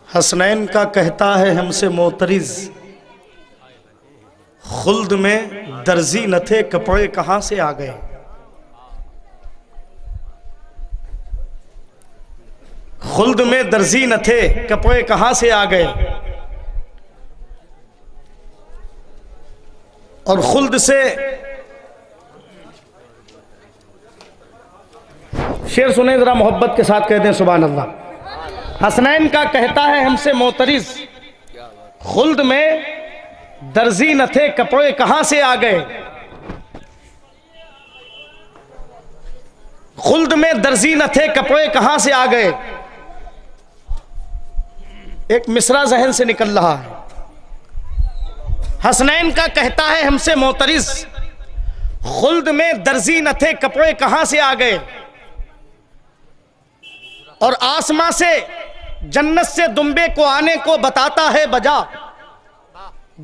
حسنین کا کہتا ہے ہم سے معترض، خلد میں درزی نہ تھے کپڑے کہاں سے آ گئے۔ خلد میں درزی نہ تھے کپڑے کہاں سے آ گئے، اور خلد سے شعر سنیں ذرا محبت کے ساتھ کہتے ہیں سبحان اللہ۔ حسنین کا کہتا ہے ہم سے معترض، خلد میں درزی نہ تھے کپڑے کہاں سے آ گئے۔ خلد میں درزی نہ تھے کپڑے کہاں سے آ گئے۔ ایک مصرع ذہن سے نکل رہا ہے۔ حسنین کا کہتا ہے ہم سے معترض، خلد میں درزی نہ تھے کپڑے کہاں سے آ گئے، اور آسماں سے جنت سے دمبے کو آنے کو بتاتا ہے بجا۔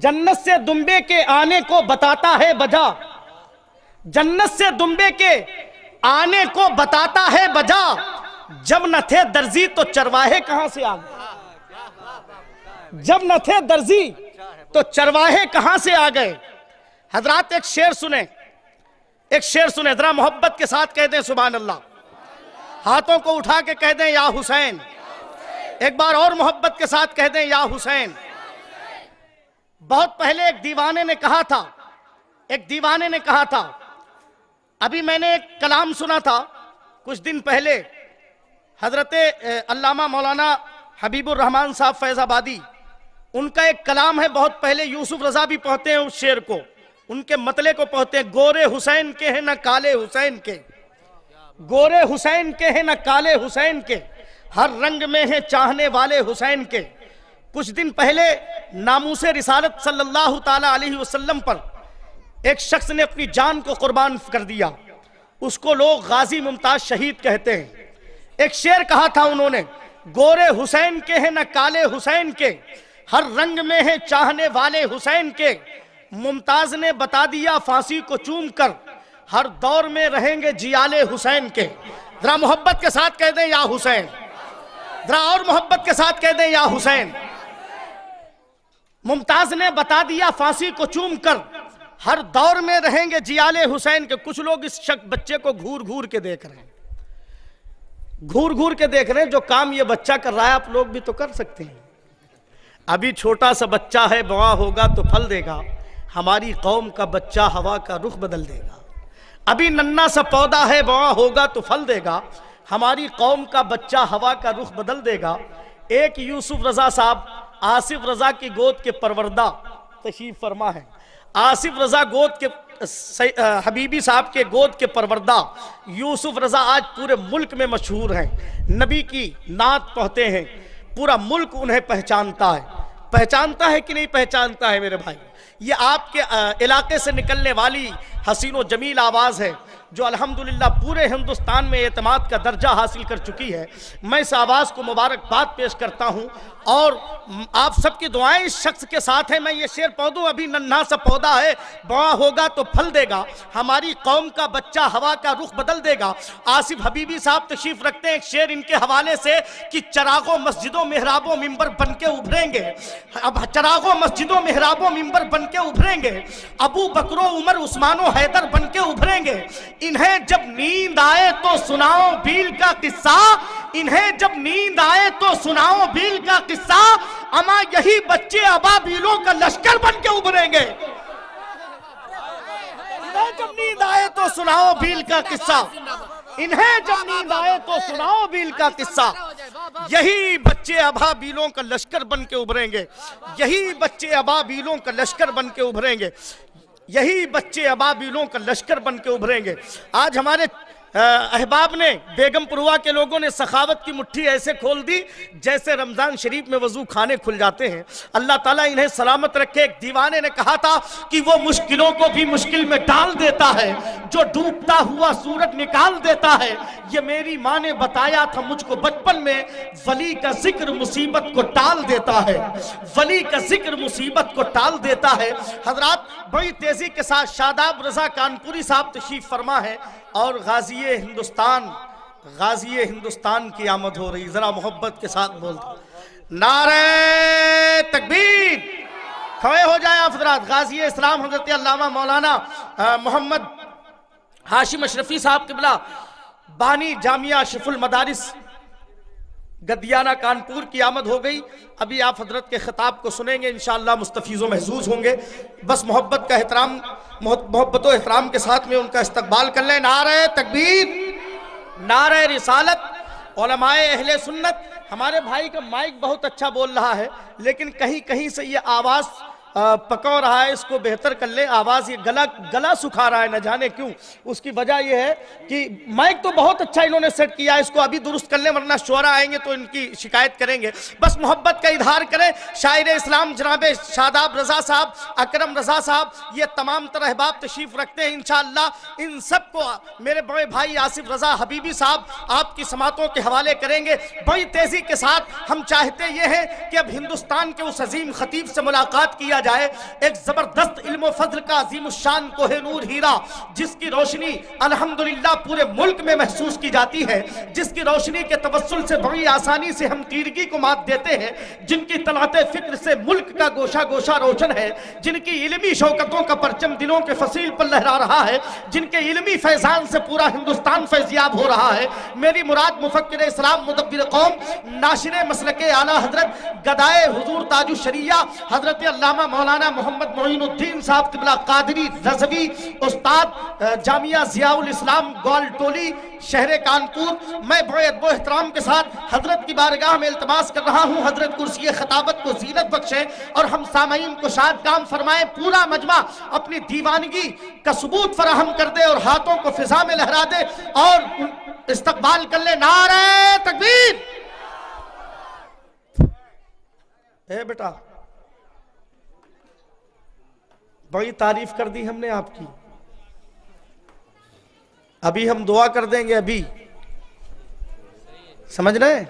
جنت سے دمبے کے آنے کو بتاتا ہے بجا، جنت سے دمبے کے آنے کو بتاتا ہے بجا۔ جب نہ تھے درزی تو چرواہے کہاں سے آ گئے۔ جب نہ تھے درزی تو چرواہے کہاں سے آ گئے۔ حضرات ایک شعر سنیں، ایک شعر سنیں ذرا محبت کے ساتھ کہہ دیں سبحان اللہ۔ ہاتھوں کو اٹھا کے کہہ دیں یا حسین، ایک بار اور محبت کے ساتھ کہہ دیں یا حسین۔ بہت پہلے ایک دیوانے نے کہا تھا، ایک دیوانے نے کہا تھا، ابھی میں نے ایک کلام سنا تھا کچھ دن پہلے، حضرت علامہ مولانا حبیب الرحمن صاحب فیض آبادی، ان کا ایک کلام ہے بہت پہلے، یوسف رضا بھی پڑھتے ہیں اس شعر کو، ان کے مطلع کو پڑھتے ہیں۔ گورے حسین کے ہیں نہ کالے حسین کے، گورے حسین کے ہیں نہ کالے حسین کے، ہر رنگ میں ہیں چاہنے والے حسین کے۔ کچھ دن پہلے ناموس رسالت صلی اللہ تعالی علیہ وسلم پر ایک شخص نے اپنی جان کو قربان کر دیا، اس کو لوگ غازی ممتاز شہید کہتے ہیں۔ ایک شعر کہا تھا انہوں نے، گورے حسین کے ہیں نہ کالے حسین کے، ہر رنگ میں ہیں چاہنے والے حسین کے۔ ممتاز نے بتا دیا پھانسی کو چوم کر، ہر دور میں رہیں گے جیالے حسین کے۔ ذرا محبت کے ساتھ کہہ دیں یا حسین، ذرا اور محبت کے ساتھ کہہ دیں یا حسین۔ ممتاز نے بتا دیا پھانسی کو چوم کر، ہر دور میں رہیں گے جیالے حسین کے۔ کچھ لوگ اس بچے کو گھور گھور کے دیکھ رہے ہیں، گھور گھور کے دیکھ رہے ہیں، جو کام یہ بچہ کر رہا ہے آپ لوگ بھی تو کر سکتے ہیں۔ ابھی چھوٹا سا بچہ ہے، بڑا ہوگا تو پھل دے گا، ہماری قوم کا بچہ ہوا کا رخ بدل دے گا۔ ابھی ننھا سا پودا ہے، بڑا ہوگا تو پھل دے گا، ہماری قوم کا بچہ ہوا کا رخ بدل دے گا۔ ایک یوسف رضا صاحب آصف رضا کی گود کے پروردہ تشریف فرما ہے، آصف رضا گود کے حبیبی صاحب کے گود کے پروردہ یوسف رضا آج پورے ملک میں مشہور ہیں، نبی کی نعت پڑھتے ہیں، پورا ملک انہیں پہچانتا ہے۔ پہچانتا ہے کہ نہیں پہچانتا ہے میرے بھائی؟ یہ آپ کے علاقے سے نکلنے والی حسین و جمیل آواز ہے جو الحمدللہ پورے ہندوستان میں اعتماد کا درجہ حاصل کر چکی ہے۔ میں اس آواز کو مبارکباد پیش کرتا ہوں، اور آپ سب کی دعائیں اس شخص کے ساتھ ہیں۔ میں یہ شعر پڑھ دوں، ابھی ننھا سا پودا ہے، بڑا ہوگا تو پھل دے گا، ہماری قوم کا بچہ ہوا کا رخ بدل دے گا۔ آصف حبیبی صاحب تشریف رکھتے ہیں، ایک شعر ان کے حوالے سے کہ چراغوں مسجدوں محرابوں ممبر بن کے ابھریں گے، اب چراغوں مسجدوں محرابوں ممبر بن کے ابھریں گے، ابو بکر و عمر عثمان و حیدر بن کے ابھریں گے۔ انہیں جب نیند آئے تو سناؤ بھیل کا قصہ، انہیں جب نیند آئے تو سناؤ بھیل کا قصہ، اما یہی بچے ابابیلوں کا لشکر بن کے ابھریں گے۔ انہیں جب نیند آئے تو سناؤ بھیل کا قصہ، انہیں جب نیند آئے تو سناؤ بھیل کا قصہ، یہی بچے ابابیلوں کا لشکر بن کے ابھریں گے، یہی بچے ابابیلوں کا لشکر بن کے ابھریں گے، یہی بچے ابابیلوں کا لشکر بن کے ابھریں گے۔ آج ہمارے احباب نے، بیگم پروا کے لوگوں نے سخاوت کی مٹھی ایسے کھول دی جیسے رمضان شریف میں وضو خانے کھل جاتے ہیں۔ اللہ تعالیٰ انہیں سلامت رکھے۔ ایک دیوانے نے کہا تھا کہ وہ مشکلوں کو بھی مشکل میں ڈال دیتا ہے، جو ڈوبتا ہوا سورج نکال دیتا ہے۔ یہ میری ماں نے بتایا تھا مجھ کو بچپن میں، ولی کا ذکر مصیبت کو ٹال دیتا ہے، ولی کا ذکر مصیبت کو ٹال دیتا ہے۔ حضرات بڑی تیزی کے ساتھ شاداب رضا کانپوری صاحب تشریف فرما ہے، اور غازی ہندوستان کی آمد ہو رہی، ذرا محبت کے ساتھ بول دو نعرہ تکبیر. کھڑے ہو جائیں آپ حضرات. غازی اسلام حضرت علامہ مولانا محمد ہاشم اشرفی صاحب قبلہ بانی جامعہ اشرف المدارس گدیانہ کانپور کی آمد ہو گئی. ابھی آپ حضرت کے خطاب کو سنیں گے، انشاءاللہ مستفیض و محظوظ ہوں گے. بس محبت و احترام کے ساتھ میں ان کا استقبال کر لیں. نعرہ تکبیر، نعرہ رسالت. علماء اہل سنت. ہمارے بھائی کا مائک بہت اچھا بول رہا ہے لیکن کہیں کہیں سے یہ آواز پکو رہا ہے، اس کو بہتر کر لیں. آواز یہ گلا سکھا رہا ہے، نہ جانے کیوں. اس کی وجہ یہ ہے کہ مائک تو بہت اچھا انہوں نے سیٹ کیا ہے، اس کو ابھی درست کر لیں ورنہ شعراء آئیں گے تو ان کی شکایت کریں گے. بس محبت کا اظہار کریں. شاعر اسلام جناب شاداب رضا صاحب، اکرم رضا صاحب، یہ تمام تر احباب تشریف رکھتے ہیں. انشاءاللہ ان سب کو میرے بڑے بھائی آصف رضا حبیبی صاحب آپ کی سماعتوں کے حوالے کریں گے. بڑی تیزی کے ساتھ ہم چاہتے یہ ہیں کہ اب ہندوستان کے اس عظیم خطیب سے ملاقات کیا جائے. ایک زبردست علم و فضل کا عظیم الشان کوہ نور ہیرا، جس کی روشنی الحمدللہ پورے ملک میں محسوس کی جاتی ہے، جس کی روشنی کے توسل سے بڑی آسانی سے ہم تیرگی کو مات دیتے ہیں، جن کی طلعت فکر سے ملک کا گوشہ گوشہ روشن ہے، جن کی علمی شوکتوں کا پرچم دلوں کے فصیل پر لہرا رہا ہے، جن کے علمی فیضان سے پورا ہندوستان فیضیاب ہو رہا ہے. میری مراد مفکر اسلام، مدبر قوم، ناشر مسلک اعلیٰ حضرت گدائے حضور تاج الشریعہ حضرت علامہ مولانا محمد معین الدین صاحب قبلہ قادری رضوی، استاد جامعہ ضیاء الاسلام گول ٹولی شہر کانپور. میں بڑے ادب و احترام کے ساتھ حضرت کی بارگاہ میں التماس کر رہا ہوں حضرت کرسی خطابت کو زینت بخشیں اور ہم سامعین کو شاد کام فرمائیں. پورا مجمع اپنی دیوانگی کا ثبوت فراہم کر دے اور ہاتھوں کو فضا میں لہرا دے اور استقبال کر لے. نعرہ تکبیر. اے بیٹا بڑی تعریف کر دی ہم نے آپ کی، ابھی ہم دعا کر دیں گے. ابھی سمجھ رہے ہیں؟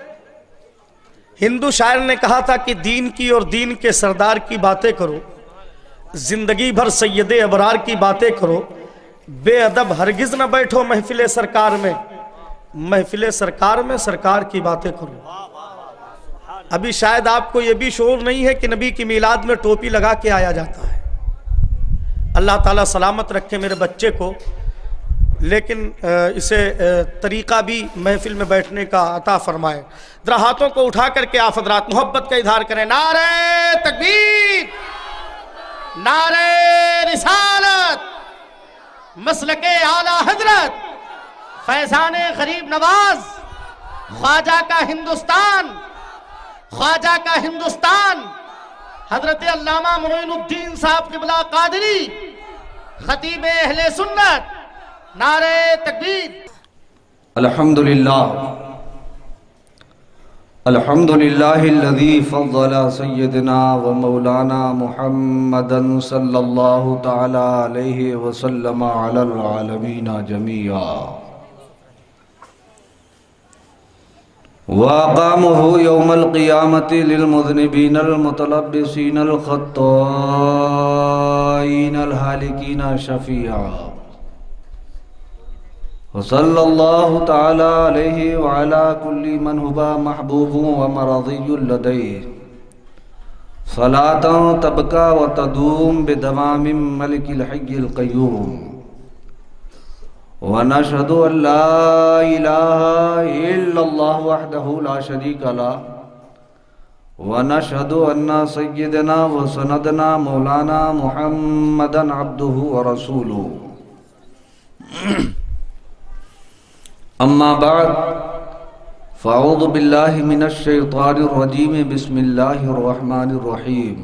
ہندو شاعر نے کہا تھا کہ دین کی اور دین کے سردار کی باتیں کرو، زندگی بھر سید ابرار کی باتیں کرو، بے ادب ہرگز نہ بیٹھو محفل سرکار میں، محفل سرکار میں سرکار کی باتیں کرو. ابھی شاید آپ کو یہ بھی شعور نہیں ہے کہ نبی کی میلاد میں ٹوپی لگا کے آیا جاتا ہے. اللہ تعالیٰ سلامت رکھے میرے بچے کو، لیکن اسے طریقہ بھی محفل میں بیٹھنے کا عطا فرمائے. ذرا ہاتھوں کو اٹھا کر کے آپ حضرات محبت کا اظہار کریں. نعرہ تکبیر، نعرہ رسالت، مسلک اعلیٰ حضرت فیضان غریب نواز، خواجہ کا ہندوستان، خواجہ کا ہندوستان، حضرت علامہ معین الدین صاحب قبلہ قادری خطیب اہل سنت. نعرہ تکبیر. الحمدللہ الذي فضل سیدنا و مولانا محمدا صلی اللہ تعالی علیہ وسلم علی العالمین جميعا وَأَقَامُهُ يَوْمَ الْقِيَامَةِ لِلْمُذْنِبِينَ الْمُتَلَبِّسِينَ الْخَطَّائِينَ الْهَالِكِينَ شَفِيعًا وصلی اللہ تعالی علیہ وعلا كل من هو محبوب ومرضی لدیہ صلاة تبقى وتدوم بدمام ملك الحي القيوم ونشهد أن لا إله إلا الله وحده لا شريك له ونشهد أن سيدنا وسندنا مولانا محمدا عبده ورسوله أما بعد فأعوذ بالله من الشيطان الرجيم بسم الله الرحمن الرحيم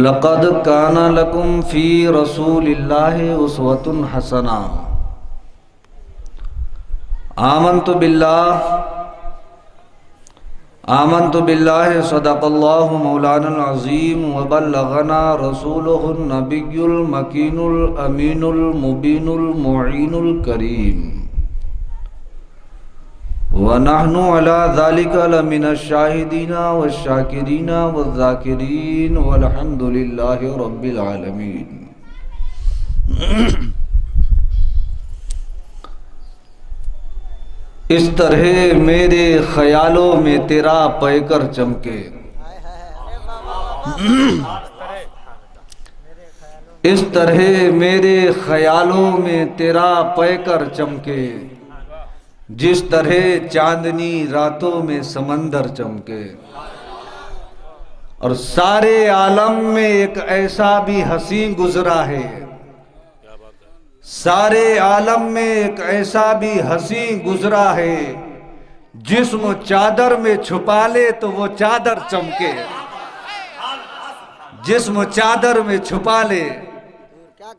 لقد كان لكم في رسول الله أسوة حسنة آمنت بالله صدق الله مولانا العظيم وبلغنا رسوله النبي المكين الأمين المبين المعين الكريم ونحن على ذلك لمن الشاهدين والشاكرين والذاكرين والحمد لله رب العالمين. اس طرح میرے خیالوں میں تیرا پیکر چمکے، اس طرح میرے خیالوں میں تیرا پیکر چمکے، جس طرح چاندنی راتوں میں سمندر چمکے۔ اور سارے عالم میں ایک ایسا بھی حسین گزرا ہے، سارے عالم میں ایک ایسا بھی حسین گزرا ہے، جسم چادر میں چھپا لے تو وہ چادر چمکے، جسم چادر میں چھپا لے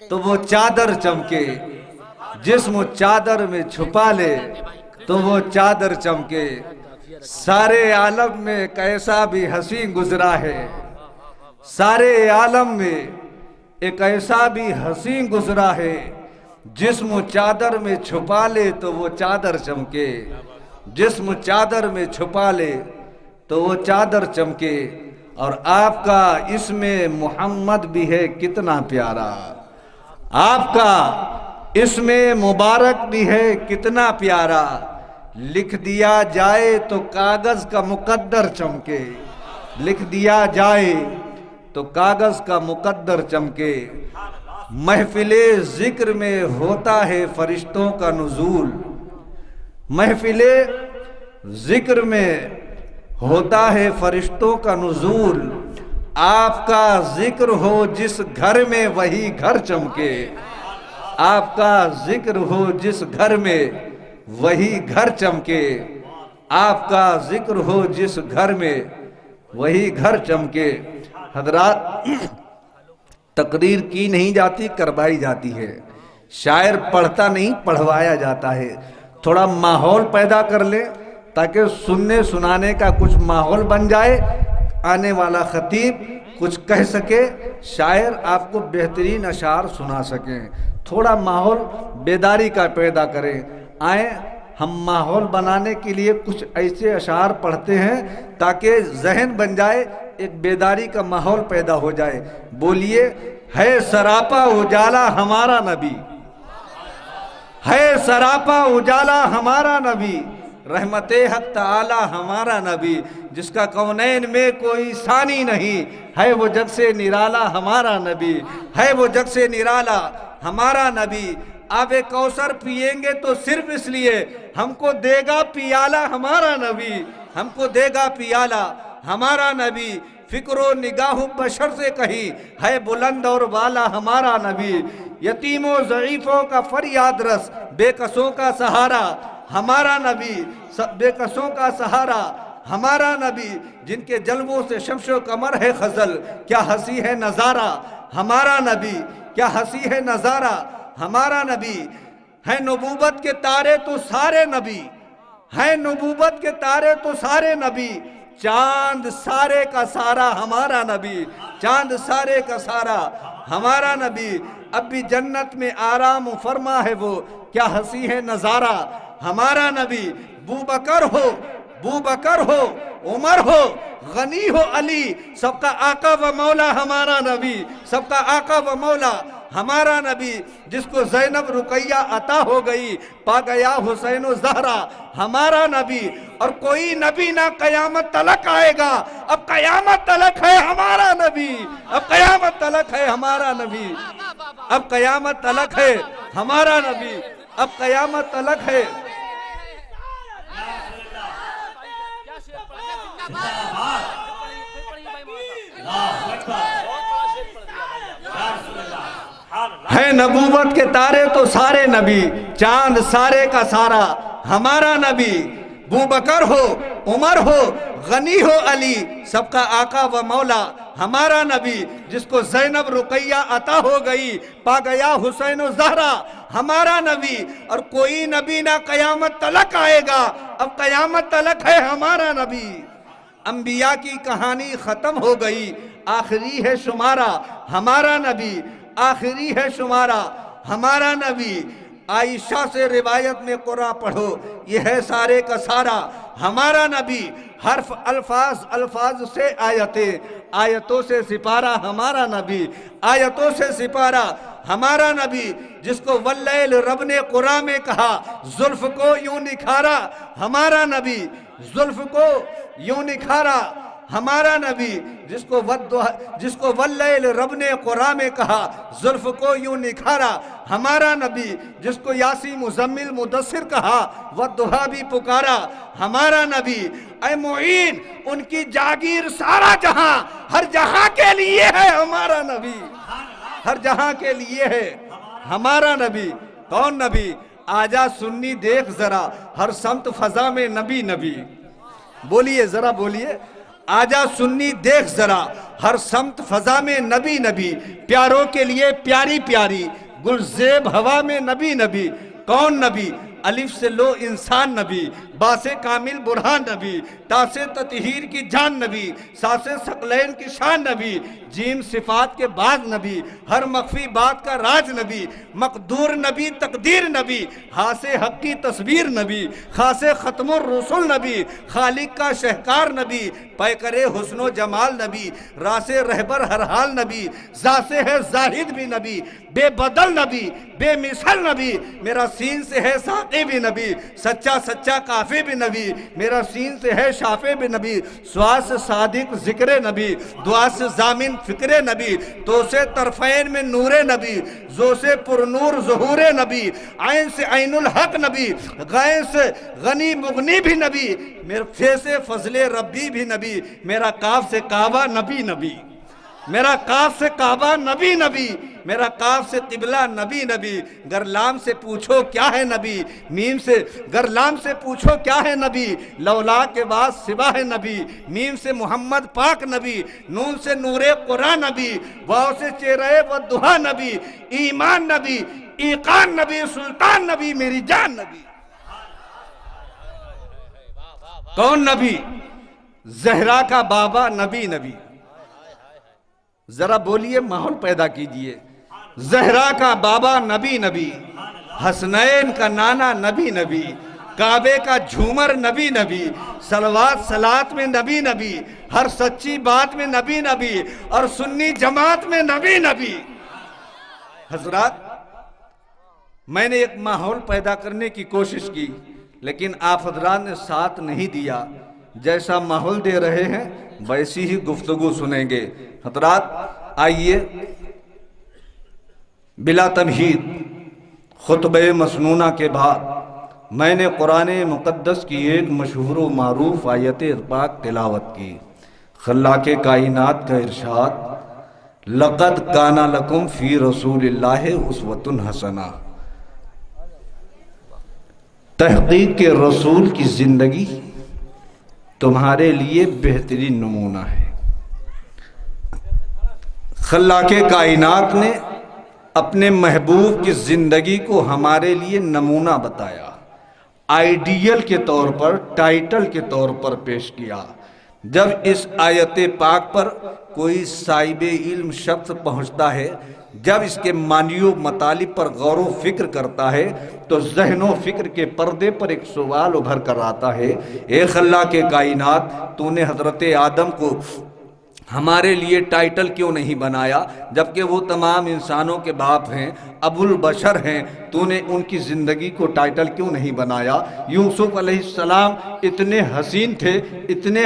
تو وہ چادر چمکے، جسم چادر میں چھپا لے تو وہ چادر چمکے۔ سارے عالم میں ایک ایسا بھی حسین گزرا ہے، سارے عالم میں ایک ایسا بھی حسین گزرا ہے، جسم چادر میں چھپا لے تو وہ چادر چمکے، جسم چادر میں چھپا لے تو وہ چادر چمکے۔ اور آپ کا اسم محمد بھی ہے کتنا پیارا، آپ کا اسم مبارک بھی ہے کتنا پیارا، لکھ دیا جائے تو کاغذ کا مقدر چمکے، لکھ دیا جائے تو کاغذ کا مقدر چمکے۔ محفل ذکر میں ہوتا ہے فرشتوں کا نزول، محفل ذکر میں ہوتا ہے فرشتوں کا نزول، آپ کا ذکر ہو جس گھر میں وہی گھر چمکے، آپ کا ذکر ہو جس گھر میں وہی گھر چمکے، آپ کا ذکر ہو جس گھر میں وہی گھر چمکے۔ حضرات، تقریر کی نہیں جاتی، کروائی جاتی ہے، شاعر پڑھتا نہیں پڑھوایا جاتا ہے۔ تھوڑا ماحول پیدا کر لیں تاکہ سننے سنانے کا کچھ ماحول بن جائے، آنے والا خطیب کچھ کہہ سکے، شاعر آپ کو بہترین اشعار سنا سکیں۔ تھوڑا ماحول بیداری کا پیدا کریں۔ آئیں ہم ماحول بنانے کے لیے کچھ ایسے اشعار پڑھتے ہیں تاکہ ذہن بن جائے، ایک بیداری کا ماحول پیدا ہو جائے۔ بولیے، ہے سراپا اجالا ہمارا نبی، ہے سراپا اجالا ہمارا نبی، رحمت حق تعالی ہمارا نبی، جس کا کونین میں کوئی ثانی نہیں، ہے وہ جگ سے نرالا ہمارا نبی، ہے وہ جگ سے نرالا ہمارا نبی۔ آب کوثر پیئیں گے تو صرف اس لیے ہم کو دے گا پیالہ ہمارا نبی، ہم کو دے گا پیالہ ہمارا نبی۔ فکر و نگاہ بشر سے کہیں ہے بلند اور بالا ہمارا نبی، یتیموں ضعیفوں کا فریاد رس، بے کسوں کا سہارا ہمارا نبی، بے کسوں کا سہارا ہمارا نبی، جن کے جلووں سے شمس و قمر ہے خزل، کیا ہنسی ہے نظارہ ہمارا نبی، کیا ہنسی ہے نظارہ ہمارا نبی۔ ہے نبوت کے تارے تو سارے نبی، ہے نبوت کے تارے تو سارے نبی، چاند سارے کا سارا ہمارا نبی، چاند سارے کا سارا ہمارا نبی۔ اب بھی جنت میں آرام فرما ہے وہ، کیا ہنسی ہے نظارہ ہمارا نبی۔ بوبکر ہو، بوبکر ہو، عمر ہو، غنی ہو علی، سب کا آقا و مولا ہمارا نبی، سب کا آقا و مولا ہمارا نبی، جس کو زینب رقیہ عطا ہو گئی، پا گیا حسین و زہرا ہمارا نبی۔ اور کوئی نبی نہ قیامت تلک آئے گا، اب قیامت تلک ہے ہمارا نبی، اب قیامت تلک ہے ہمارا نبی، اب قیامت تلک ہے ہمارا نبی، اب قیامت تلک ہے۔ ہے نبوت کے تارے تو سارے نبی، چاند سارے کا سارا ہمارا نبی۔ بوبکر ہو، عمر ہو، غنی ہو علی، سب کا آقا و مولا ہمارا نبی، جس کو زینب رقیہ عطا ہو گئی، پا گیا حسین و زہرا ہمارا نبی۔ اور کوئی نبی نہ قیامت تلک آئے گا، اب قیامت تلک ہے ہمارا نبی۔ انبیاء کی کہانی ختم ہو گئی، آخری ہے شمارہ ہمارا نبی، آخری ہے شمارہ ہمارا نبی۔ عائشہ سے روایت میں قرآن پڑھو، یہ ہے سارے کا سارا ہمارا نبی۔ حرف الفاظ سے آیتیں، آیتوں سے سپارہ ہمارا نبی، آیتوں سے سپارہ ہمارا نبی جس کو واللیل رب نے قرآن میں کہا زلف کو یوں نکھارا، ہمارا نبی زلف کو یوں نکھارا، ہمارا نبی جس کو واللیل رب نے قرآن میں کہا زلف کو یوں نکھارا، ہمارا نبی جس کو یاسی مزمل مدثر کہا والضحیٰ بھی پکارا، ہمارا نبی اے معین ان کی جاگیر سارا جہاں، ہر جہاں کے لیے ہے ہمارا نبی، ہر جہاں کے لیے ہے ہمارا نبی۔ کون نبی؟ آجا سنی دیکھ ذرا ہر سمت فضا میں نبی نبی، بولیے ذرا بولیے، آجا سنی دیکھ ذرا ہر سمت فضا میں نبی نبی، پیاروں کے لیے پیاری پیاری گلزیب ہوا میں نبی نبی۔ کون نبی؟ الف سے لو انسان نبی، با سے کامل برہان نبی، تا سے تطہیر کی جان نبی، سا سے ثقلین کی شان نبی، جیم صفات کے بعد نبی، ہر مخفی بات کا راج نبی، مقدور نبی تقدیر نبی، ہا سے حق کی تصویر نبی، خا سے ختم الرسل نبی، خالق کا شہکار نبی، پیکرے حسن و جمال نبی، را سے رہبر ہر حال نبی، زا سے ہے زاہد بھی نبی، بے بدل نبی، بے مثل نبی، میرا سین سے ہے ساقی بھی نبی، سچا سچا کافی بھی نبی، میرا سین سے ہے شافع بھی نبی، سوا سے صادق ذکر نبی، دعا سے ضامن فکر نبی، تو سے طرفین میں نور نبی، زو سے پر نور ظہور نبی، عین سے عین الحق نبی، غین سے غنی مغنی بھی نبی، میرے فے سے فضل ربی بھی نبی، میرا کاف سے کعبہ نبی نبی، میرا کاف سے کعبہ نبی نبی، میرا کاف سے قبلہ نبی نبی، گر لام سے پوچھو کیا ہے نبی، میم سے گر لام سے پوچھو کیا ہے نبی، لولا کے بعد سوا ہے نبی، میم سے محمد پاک نبی، نون سے نور قرآن نبی، واو سے چہرہ والضحیٰ نبی، ایمان نبی، ایقان نبی، سلطان نبی، میری جان نبی۔ کون نبی؟ زہرا کا بابا نبی نبی، ذرا بولیے ماحول پیدا کیجئے، زہرا کا بابا نبی نبی، حسنین کا نانا نبی نبی، کعبے کا جھومر نبی نبی، صلوات صلات میں نبی نبی، ہر سچی بات میں نبی نبی، اور سنی جماعت میں نبی نبی۔ حضرات، میں نے ایک ماحول پیدا کرنے کی کوشش کی، لیکن آپ حضرات نے ساتھ نہیں دیا۔ جیسا ماحول دے رہے ہیں ویسی ہی گفتگو سنیں گے۔ حضرات آئیے بلا تمہید خطبہ مسنونہ کے بعد میں نے قرآن مقدس کی ایک مشہور و معروف آیت پاک تلاوت کی۔ خلاق کائنات کا ارشاد، لقد کان لکم فی رسول اللہ اسوۃ حسنہ، تحقیق کے رسول کی زندگی تمہارے لیے بہترین نمونہ ہے۔ خلاق کائنات نے اپنے محبوب کی زندگی کو ہمارے لیے نمونہ بتایا، آئیڈیل کے طور پر، ٹائٹل کے طور پر پیش کیا۔ جب اس آیت پاک پر کوئی صاحب علم شخص پہنچتا ہے، جب اس کے معنی و مطالب پر غور و فکر کرتا ہے، تو ذہن و فکر کے پردے پر ایک سوال ابھر کر آتا ہے، اے خلاق کائنات، تو نے حضرت آدم کو ہمارے لیے ٹائٹل کیوں نہیں بنایا، جبکہ وہ تمام انسانوں کے باپ ہیں، ابو البشر ہیں، تو نے ان کی زندگی کو ٹائٹل کیوں نہیں بنایا؟ یوسف علیہ السلام اتنے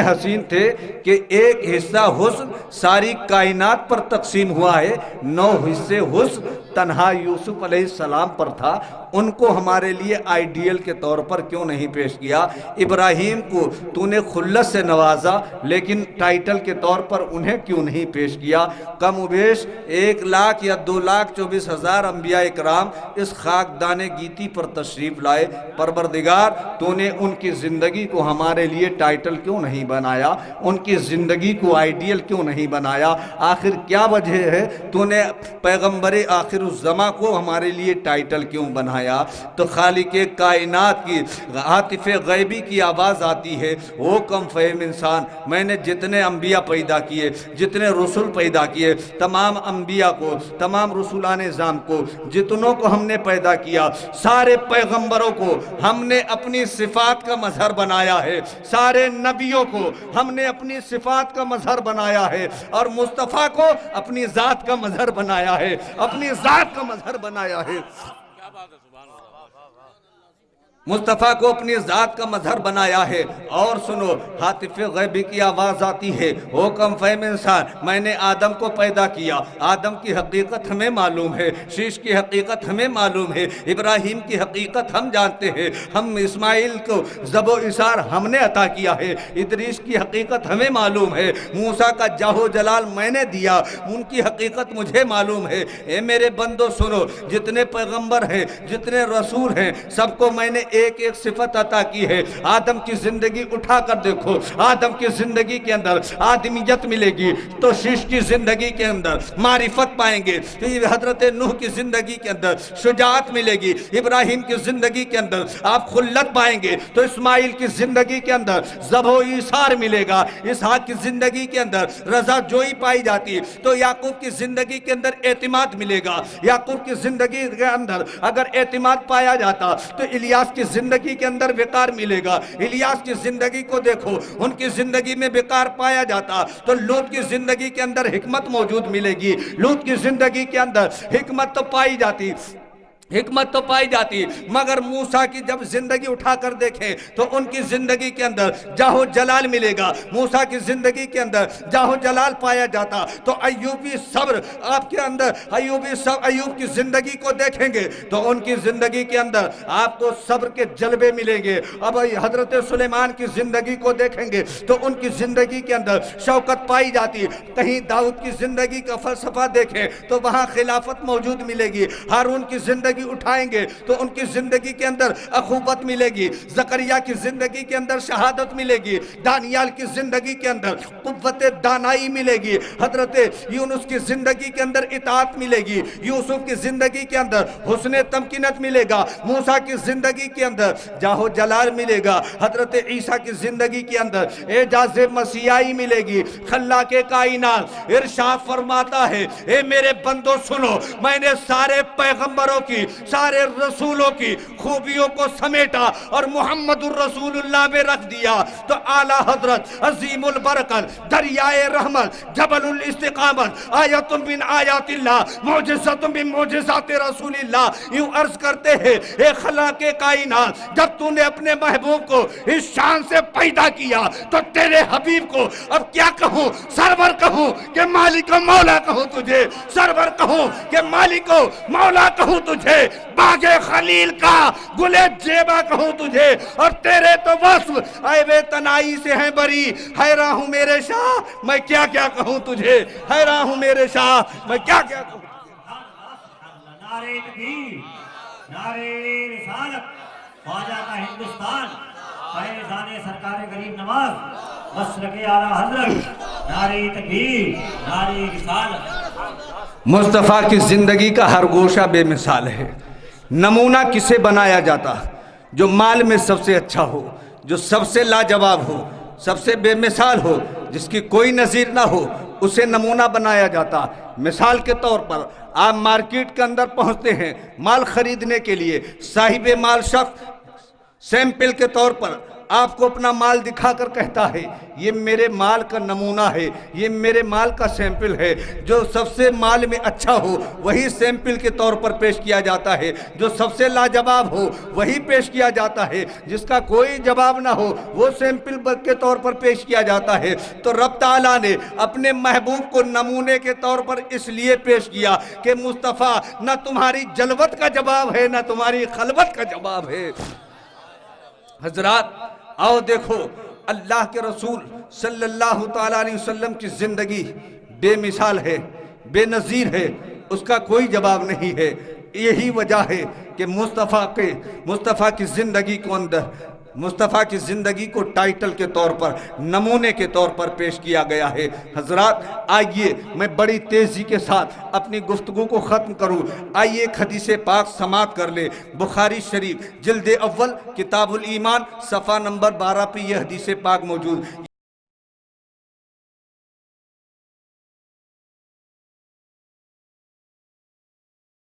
حسین تھے کہ ایک حصہ حسن ساری کائنات پر تقسیم ہوا ہے، 9 حصے حسن تنہا یوسف علیہ السلام پر تھا، ان کو ہمارے لیے آئیڈیل کے طور پر کیوں نہیں پیش کیا؟ ابراہیم کو تو نے خلت سے نوازا، لیکن ٹائٹل کے طور پر انہیں کیوں نہیں پیش کیا؟ کم و بیش 1 لاکھ یا 2,24,000 انبیاء اکرام اس خاکدان گیتی پر تشریف لائے، پروردگار تو نے ان کی زندگی کو ہمارے لیے ٹائٹل کیوں نہیں بنایا؟ ان کی زندگی کو آئیڈیل کیوں نہیں بنایا؟ آخر کیا وجہ ہے تو نے پیغمبر آخر الزماں کو ہمارے لیے ٹائٹل کیوں بنایا؟ تو خالق کائنات کی عاطف غیبی کی آواز آتی ہے، وہ کم فہم انسان، میں نے جتنے انبیاء پیدا کیے، جتنے رسول پیدا کیے، تمام انبیاء کو، تمام رسولان نظام کو، جتنوں کو ہم نے پیدا پیدا کیا. سارے پیغمبروں کو ہم نے اپنی صفات کا مظہر بنایا ہے, سارے نبیوں کو ہم نے اپنی صفات کا مظہر بنایا ہے, اور مصطفیٰ کو اپنی ذات کا مظہر بنایا ہے, اپنی ذات کا مظہر بنایا ہے. مصطفیٰ کو اپنی ذات کا مظہر بنایا ہے. اور سنو, ہاتف غیبی کی آواز آتی ہے, حکم فہم انسان, میں نے آدم کو پیدا کیا. آدم کی حقیقت ہمیں معلوم ہے, شیش کی حقیقت ہمیں معلوم ہے, ابراہیم کی حقیقت ہم جانتے ہیں, ہم اسماعیل کو ذبح و اثار ہم نے عطا کیا ہے, ادریس کی حقیقت ہمیں معلوم ہے, موسیٰ کا جاہ و جلال میں نے دیا, ان کی حقیقت مجھے معلوم ہے. اے میرے بندو سنو, جتنے پیغمبر ہیں, جتنے رسول ہیں, سب کو میں نے ایک ایک صفت عطا کی ہے. آدم کی زندگی اٹھا کر دیکھو, آدم کی زندگی کے اندر آدمیت ملے گی, تو شیش کی زندگی کے اندر معرفت پائیں گے, حضرت نوح کی زندگی کے اندر شجاعت ملے گی, ابراہیم کی زندگی کے اندر آپ خلت پائیں گے, تو اسماعیل کی زندگی کے اندر ذبح و ایثار ملے گا, اسحاق کی زندگی کے اندر رضا جوئی پائی جاتی, تو یعقوب کی زندگی کے اندر اعتماد ملے گا. یعقوب کی زندگی کے اندر اگر اعتماد پایا جاتا تو الیاس کی زندگی کے اندر وقار ملے گا. الیاس کی زندگی کو دیکھو, ان کی زندگی میں وقار پایا جاتا تو لوط کی زندگی کے اندر حکمت موجود ملے گی. لوط کی زندگی کے اندر حکمت تو پائی جاتی, حکمت تو پائی جاتی, مگر موسیٰ کی جب زندگی اٹھا کر دیکھیں تو ان کی زندگی کے اندر جاہ و جلال ملے گا. موسیٰ کی زندگی کے اندر جاہ و جلال پایا جاتا, تو ایوبی صبر آپ کے اندر, ایوب کی زندگی کو دیکھیں گے تو ان کی زندگی کے اندر آپ کو صبر کے جلوے ملیں گے. اب حضرت سلیمان کی زندگی کو دیکھیں گے تو ان کی زندگی کے اندر شوکت پائی جاتی. کہیں داؤد کی زندگی کا فلسفہ دیکھیں تو وہاں خلافت موجود ملے گی. ہارون کی زندگی اٹھائیں گے تو ان کی زندگی کے اندر اخوت ملے گی. زکریا کی زندگی کے اندر شہادت ملے گی. دانیال کی زندگی کے اندر قوت دانائی ملے گی. حضرت یونس کی زندگی کے اندر اطاعت ملے گی. یوسف کی زندگی کے اندر حسن تمکینت ملے گا. موسیٰ کی زندگی کے اندر جاہ و جلال ملے گا. حضرت عیسیٰ کی زندگی کے اندر اعجاز مسیحائی ملے گی. خلاق کائنات ارشاد فرماتا ہے, اے میرے بندو سنو, میں نے سارے پیغمبروں کی, سارے رسولوں کی خوبیوں کو سمیٹا اور محمد الرسول اللہ میں رکھ دیا. تو اعلیٰ حضرت عظیم البرکت, دریائے رحمت, جبل الاستقامت, آیت من آیات اللہ, معجزت من معجزات رسول اللہ, یوں عرض کرتے ہیں, اے خلاق کائنات, جب تو نے اپنے محبوب کو اس شان سے پیدا کیا تو تیرے حبیب کو اب کیا کہوں, سرور کہوں کہ مالک و مولا کہوں تجھے, سرور کہوں کہ مالک و مولا کہوں تجھے, باغ خلیل کا گل جیبا کہوں تجھے, اور تیرے تو وصف عیب تنائی سے ہیں بری. حیران ہوں میرے شاہ, میں کیا کیا کہوں تجھے, حیران ہوں میرے شاہ, میں کیا کیا کہوں. نعرے تکبیر, نعرے رسالت, خواجہ کا ہندوستان, فیضان سرکار غریب نواز, مسلک اعلیٰ حضرت, نعرے تکبیر, نعرے رسالت. مصطفیٰ کی زندگی کا ہر گوشہ بے مثال ہے. نمونہ کسے بنایا جاتا, جو مال میں سب سے اچھا ہو, جو سب سے لاجواب ہو, سب سے بے مثال ہو, جس کی کوئی نظیر نہ ہو, اسے نمونہ بنایا جاتا. مثال کے طور پر آپ مارکیٹ کے اندر پہنچتے ہیں مال خریدنے کے لیے, صاحب مال شخص سیمپل کے طور پر آپ کو اپنا مال دکھا کر کہتا ہے, یہ میرے مال کا نمونہ ہے, یہ میرے مال کا سیمپل ہے. جو سب سے مال میں اچھا ہو وہی سیمپل کے طور پر پیش کیا جاتا ہے, جو سب سے لاجواب ہو وہی پیش کیا جاتا ہے, جس کا کوئی جواب نہ ہو وہ سیمپل کے طور پر پیش کیا جاتا ہے. تو رب تعالیٰ نے اپنے محبوب کو نمونے کے طور پر اس لیے پیش کیا کہ مصطفیٰ نہ تمہاری جلوت کا جواب ہے, نہ تمہاری خلوت کا جواب ہے. حضرات آؤ دیکھو, اللہ کے رسول صلی اللہ تعالیٰ علیہ وسلم کی زندگی بے مثال ہے, بے نظیر ہے, اس کا کوئی جواب نہیں ہے. یہی وجہ ہے کہ مصطفیٰ کی زندگی کو اندر مصطفیٰ کی زندگی کو ٹائٹل کے طور پر, نمونے کے طور پر پیش کیا گیا ہے. حضرات آئیے میں بڑی تیزی کے ساتھ اپنی گفتگو کو ختم کروں. آئیے ایک حدیث پاک سماعت کر لیں. بخاری شریف جلد اول کتاب الایمان صفحہ نمبر 12 پہ یہ حدیث پاک موجود.